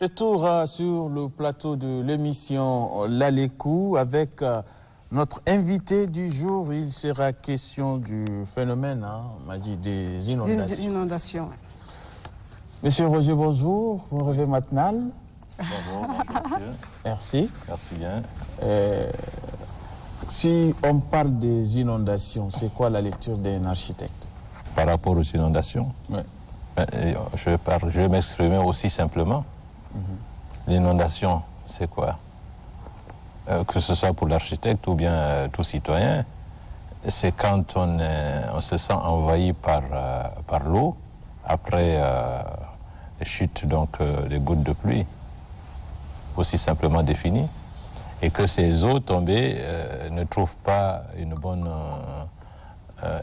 Retour sur le plateau de l'émission L'Alékou avec notre invité du jour. Il sera question du phénomène, on m'a dit, des inondations. Des inondations. Monsieur Roger, bonjour. Vous revez matinal. Bonjour, monsieur. Merci. Merci bien. Si on parle des inondations, c'est quoi la lecture d'un architecte? Par rapport aux inondations, oui. Je vais m'exprimer aussi simplement. L'inondation, c'est quoi? Que ce soit pour l'architecte ou bien tout citoyen, c'est quand on se sent envahi par l'eau après les chutes, donc les gouttes de pluie, aussi simplement définies, et que ces eaux tombées ne trouvent pas une bonne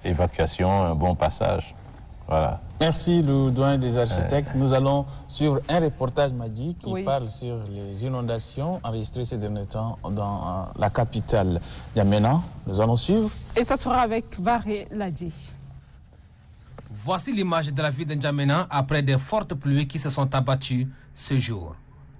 évacuation, un bon passage. Voilà. Merci, le doyen des architectes. Nous allons suivre un reportage, Madi, qui parle sur les inondations enregistrées ces derniers temps dans la capitale N'Djamena. Nous allons suivre. Et ça sera avec Varé Ladi. Voici l'image de la ville de N'Djamena après des fortes pluies qui se sont abattues ce jour.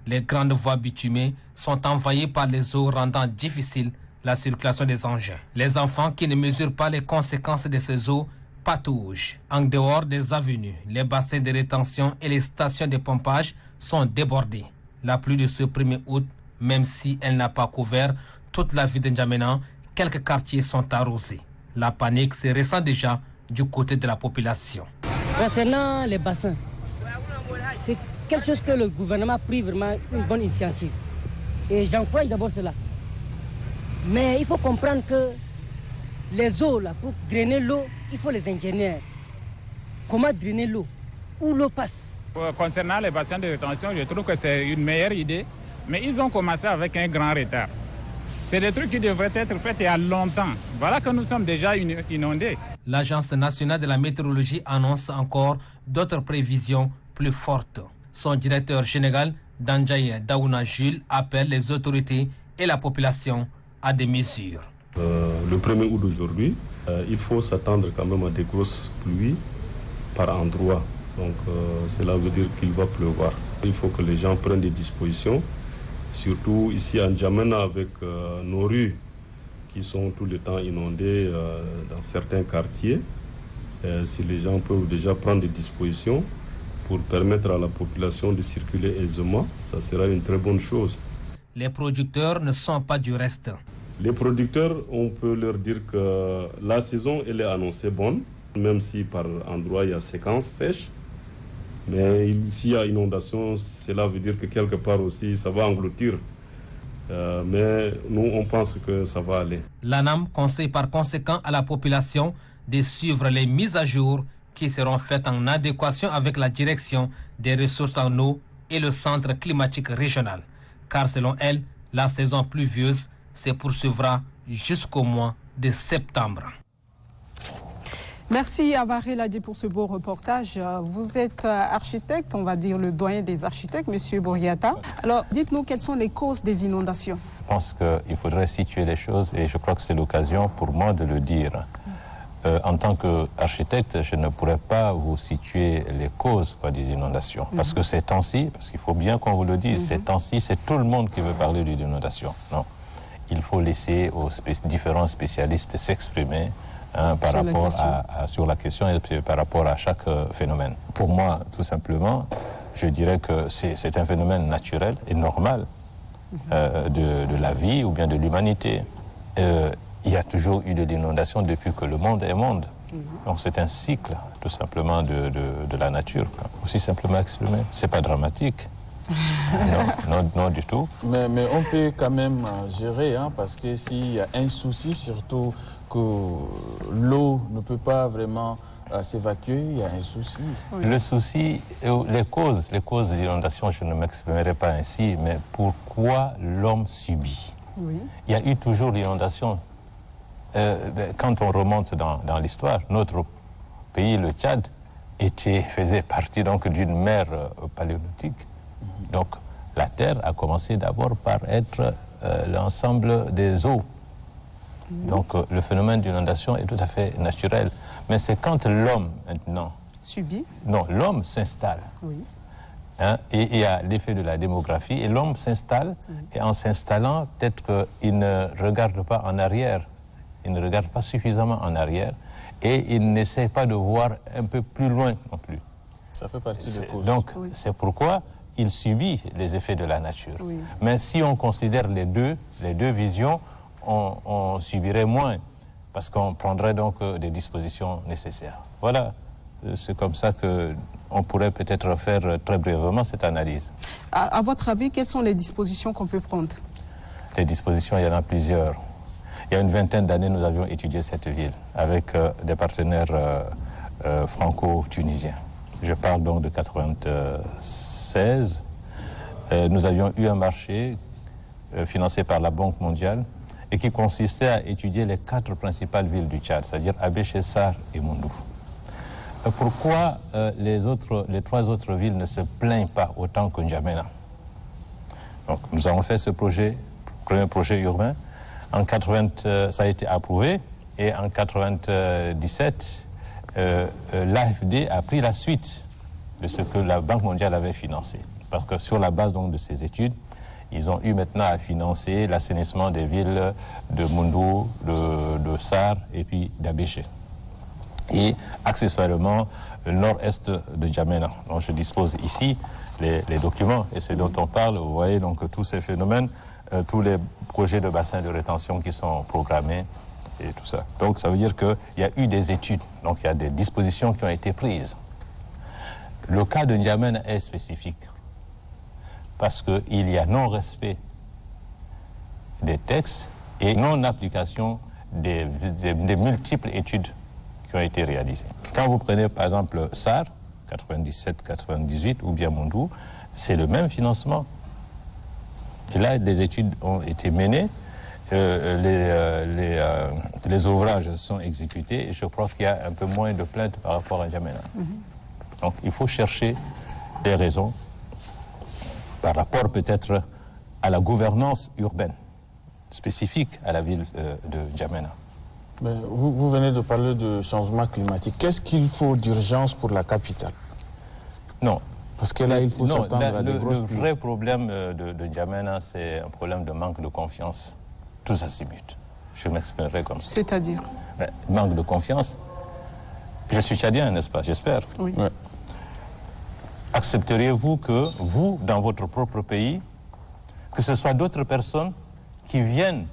Les grandes voies bitumées sont envahies par les eaux, rendant difficile la circulation des engins. Les enfants qui ne mesurent pas les conséquences de ces eaux patauge. En dehors des avenues, les bassins de rétention et les stations de pompage sont débordés. La pluie de ce 1er août, même si elle n'a pas couvert toute la ville de N'Djamena, quelques quartiers sont arrosés. La panique se ressent déjà du côté de la population. Concernant les bassins, c'est quelque chose que le gouvernement a pris vraiment une bonne initiative. Et j'encourage d'abord cela. Mais il faut comprendre que les eaux, là, pour drainer l'eau, il faut les ingénieurs. Comment drainer l'eau? Où l'eau passe? Concernant les bassins de rétention, je trouve que c'est une meilleure idée, mais ils ont commencé avec un grand retard. C'est des trucs qui devraient être faits il y a longtemps. Voilà que nous sommes déjà inondés. L'Agence nationale de la météorologie annonce encore d'autres prévisions plus fortes. Son directeur général, Danjaye Daouna Jules, appelle les autorités et la population à des mesures. Le 1er août d'aujourd'hui, il faut s'attendre quand même à des grosses pluies par endroits. Donc cela veut dire qu'il va pleuvoir. Il faut que les gens prennent des dispositions, surtout ici à N'Djamena avec nos rues qui sont tout le temps inondées dans certains quartiers. Si les gens peuvent déjà prendre des dispositions pour permettre à la population de circuler aisément, ça sera une très bonne chose. Les producteurs ne sont pas du reste. Les producteurs, on peut leur dire que la saison, elle est annoncée bonne, même si par endroit il y a séquence sèche. Mais s'il y a inondation, cela veut dire que quelque part aussi, ça va engloutir. Mais nous, on pense que ça va aller. L'ANAM conseille par conséquent à la population de suivre les mises à jour qui seront faites en adéquation avec la direction des ressources en eau et le centre climatique régional. Car selon elle, la saison pluvieuse se poursuivra jusqu'au mois de septembre. Merci à Varé Ladi pour ce beau reportage. Vous êtes architecte, on va dire le doyen des architectes, Monsieur Bouriata. Alors, dites-nous quelles sont les causes des inondations. Je pense qu'il faudrait situer les choses et je crois que c'est l'occasion pour moi de le dire. En tant qu'architecte, je ne pourrais pas vous situer les causes des inondations. Parce que ces temps-ci, parce qu'il faut bien qu'on vous le dise, ces temps-ci, c'est tout le monde qui veut parler d'une inondation. Non. Il faut laisser aux différents spécialistes s'exprimer par rapport sur la question et par rapport à chaque phénomène. Pour moi, tout simplement, je dirais que c'est un phénomène naturel et normal de la vie ou bien de l'humanité. Il y a toujours eu de l'inondation depuis que le monde est monde. Donc c'est un cycle, tout simplement, de la nature. Aussi simplement exprimé. C'est pas dramatique. Non, du tout. Mais on peut quand même gérer, parce que s'il y a un souci, surtout que l'eau ne peut pas vraiment s'évacuer, il y a un souci. Oui. Le souci, les causes de l'inondation, je ne m'exprimerai pas ainsi, mais pourquoi l'homme subit? Oui. Il y a eu toujours l'inondation. Quand on remonte dans l'histoire, notre pays, le Tchad, faisait partie donc d'une mer paléolithique. Donc la terre a commencé d'abord par être l'ensemble des eaux. Donc le phénomène d'inondation est tout à fait naturel. Mais c'est quand l'homme maintenant subit. Non, l'homme s'installe. Oui. Hein, et il y a l'effet de la démographie, et l'homme s'installe, et en s'installant, peut-être qu'il ne regarde pas en arrière, il ne regarde pas suffisamment en arrière, et il n'essaie pas de voir un peu plus loin non plus. Ça fait partie des causes. Donc, c'est pourquoi il subit les effets de la nature. Oui. Mais si on considère les deux visions, on subirait moins, parce qu'on prendrait donc des dispositions nécessaires. Voilà, c'est comme ça qu'on pourrait peut-être faire très brièvement cette analyse. À votre avis, quelles sont les dispositions qu'on peut prendre? Les dispositions, il y en a plusieurs. Il y a une vingtaine d'années, nous avions étudié cette ville avec des partenaires franco-tunisiens. Je parle donc de 1996. Nous avions eu un marché financé par la Banque mondiale et qui consistait à étudier les 4 principales villes du Tchad, c'est-à-dire Abéché, Sar et Moundou. Pourquoi les 3 autres villes ne se plaignent pas autant que N'Djamena? Donc, nous avons fait ce projet, premier projet urbain. En 80, ça a été approuvé, et en 97, l'AFD a pris la suite de ce que la Banque mondiale avait financé. Parce que sur la base donc de ces études, ils ont eu maintenant à financer l'assainissement des villes de Moundou, de Sar et puis d'Abéché. Et accessoirement, le nord-est de N'Djamena. Donc je dispose ici les documents, et c'est dont on parle. Vous voyez donc tous ces phénomènes, tous les projets de bassins de rétention qui sont programmés et tout ça. Donc ça veut dire qu'il y a eu des études, donc il y a des dispositions qui ont été prises. Le cas de N'Djamena est spécifique parce qu'il y a non-respect des textes et non-application des multiples études qui ont été réalisées. Quand vous prenez par exemple SAR, 97-98 ou bien Moundou, c'est le même financement. Et là, des études ont été menées, les ouvrages sont exécutés, et je crois qu'il y a un peu moins de plaintes par rapport à N'Djamena. Donc il faut chercher des raisons par rapport peut-être à la gouvernance urbaine spécifique à la ville de N'Djamena. Mais vous venez de parler de changement climatique. Qu'est-ce qu'il faut d'urgence pour la capitale? Non. Parce que là, il faut s'attendre à des grosses Le vrai problème de N'Djamena, c'est un problème de manque de confiance, tous azimuts. Je m'exprimerai comme ça. C'est-à-dire? Manque de confiance. Je suis tchadien, n'est-ce pas? J'espère. Oui. Ouais. Accepteriez-vous que vous, dans votre propre pays, que ce soit d'autres personnes qui viennent,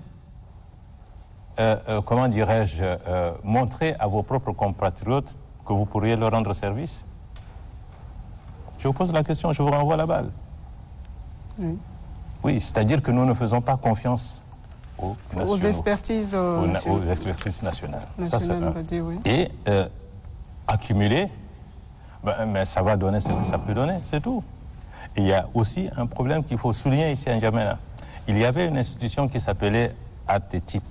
comment dirais-je, montrer à vos propres compatriotes que vous pourriez leur rendre service? Je vous pose la question, je vous renvoie la balle. Oui. Oui, c'est-à-dire que nous ne faisons pas confiance aux expertises, aux expertises nationales. Ça, c'est un. Oui. Et accumuler, mais ça va donner ce que ça peut donner, c'est tout. Et il y a aussi un problème qu'il faut souligner ici à N'Djamena. Il y avait une institution qui s'appelait ATTIP,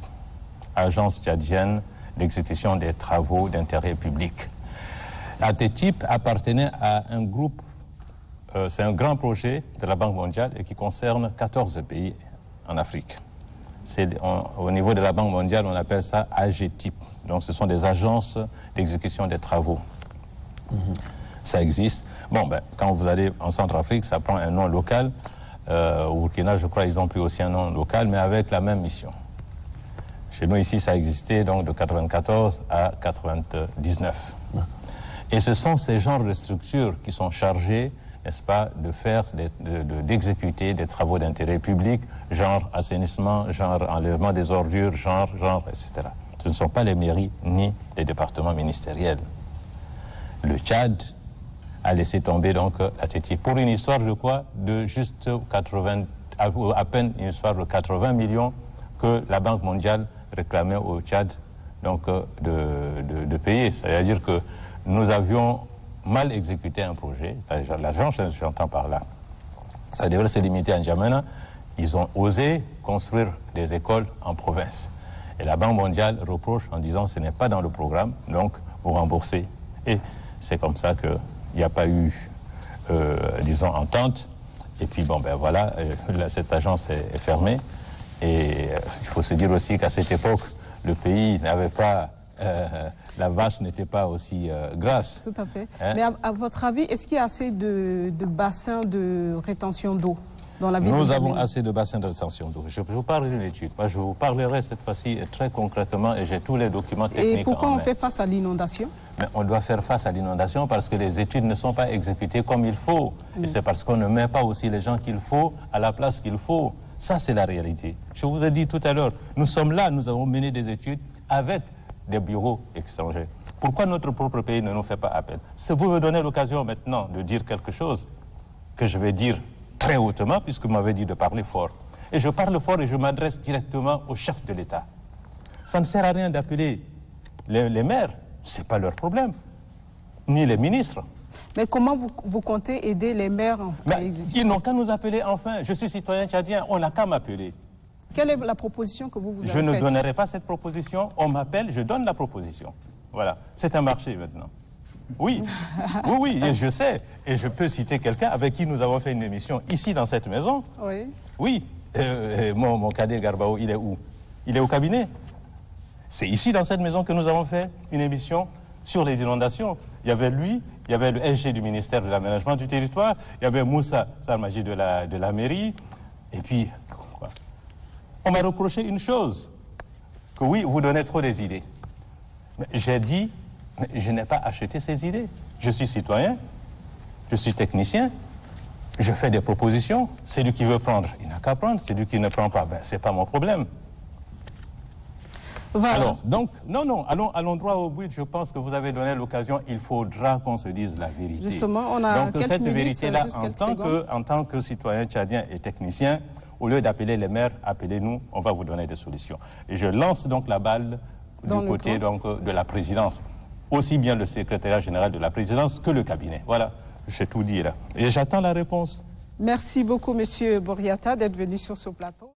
Agence tchadienne d'exécution des travaux d'intérêt public. ATTIP appartenait à un groupe, c'est un grand projet de la Banque mondiale et qui concerne 14 pays en Afrique. Au niveau de la Banque mondiale, on appelle ça AGTIP. Donc ce sont des agences d'exécution des travaux. Ça existe. Bon, quand vous allez en Centrafrique, ça prend un nom local. Au Burkina, je crois qu'ils ont pris aussi un nom local, mais avec la même mission. Chez nous, ici, ça existait donc de 94 à 99. Et ce sont ces genres de structures qui sont chargées, n'est-ce pas, de faire, d'exécuter des travaux d'intérêt public, genre assainissement, genre enlèvement des ordures, genre, etc. Ce ne sont pas les mairies ni les départements ministériels. Le Tchad a laissé tomber donc ATTIP pour une histoire, je crois, de juste à peine une histoire de 80 millions que la Banque mondiale réclamait au Tchad donc de payer. C'est-à-dire que nous avions mal exécuté un projet. L'agence, j'entends par là, ça devrait se limiter à N'Djamena. Ils ont osé construire des écoles en province. Et la Banque mondiale reproche en disant ce n'est pas dans le programme, donc vous remboursez. Et c'est comme ça qu'il n'y a pas eu, disons, entente. Et puis, bon, voilà, cette agence est fermée. Et il faut se dire aussi qu'à cette époque, le pays n'avait pas la vache n'était pas aussi grasse. Tout à fait. Hein? Mais à votre avis, est-ce qu'il y a assez de bassins de rétention d'eau dans la ville de Nous N'Djamena? avons assez de bassins de rétention d'eau. Je vous parle d'une étude. Moi, je vous parlerai cette fois-ci très concrètement et j'ai tous les documents techniques. Et pourquoi en on main. fait face à l'inondation? Mais on doit faire face à l'inondation parce que les études ne sont pas exécutées comme il faut. Et c'est parce qu'on ne met pas aussi les gens qu'il faut à la place qu'il faut. Ça, c'est la réalité. Je vous ai dit tout à l'heure, nous sommes là, nous avons mené des études avec des bureaux étrangers. Pourquoi notre propre pays ne nous fait pas appel? Si vous me donnez l'occasion maintenant de dire quelque chose que je vais dire très hautement, puisque vous m'avez dit de parler fort. Et je parle fort et je m'adresse directement au chef de l'État. Ça ne sert à rien d'appeler les maires. Ce n'est pas leur problème, ni les ministres. Mais comment vous comptez aider les maires à exécuter? Ils n'ont qu'à nous appeler enfin. Je suis citoyen tchadien, on n'a qu'à m'appeler. Quelle est la proposition que vous avez faite? Je ne donnerai pas cette proposition, on m'appelle, je donne la proposition. Voilà, c'est un marché maintenant. Oui, oui, et je sais, et je peux citer quelqu'un avec qui nous avons fait une émission ici dans cette maison. Oui. Oui, mon cadet Garbao, il est où? Il est au cabinet. C'est ici, dans cette maison, que nous avons fait une émission sur les inondations. Il y avait lui, il y avait le SG du ministère de l'Aménagement du Territoire, il y avait Moussa Sarmaji de la mairie, et puis, quoi. On m'a reproché une chose, que oui, vous donnez trop des idées. J'ai dit, mais je n'ai pas acheté ces idées. Je suis citoyen, je suis technicien, je fais des propositions. Celui qui veut prendre, il n'a qu'à prendre. Celui qui ne prend pas, ben, ce n'est pas mon problème. Voilà. Alors, donc, non, allons droit au but. Je pense que vous avez donné l'occasion. Il faudra qu'on se dise la vérité. Justement, on a donc, quelques cette minutes, vérité-là, juste quelques en tant que citoyen tchadien et technicien, au lieu d'appeler les maires, appelez-nous, on va vous donner des solutions. Et je lance donc la balle du côté donc, de la présidence. Aussi bien le secrétariat général de la présidence que le cabinet. Voilà, j'ai tout dit là. Et j'attends la réponse. Merci beaucoup, Monsieur Boriata, d'être venu sur ce plateau.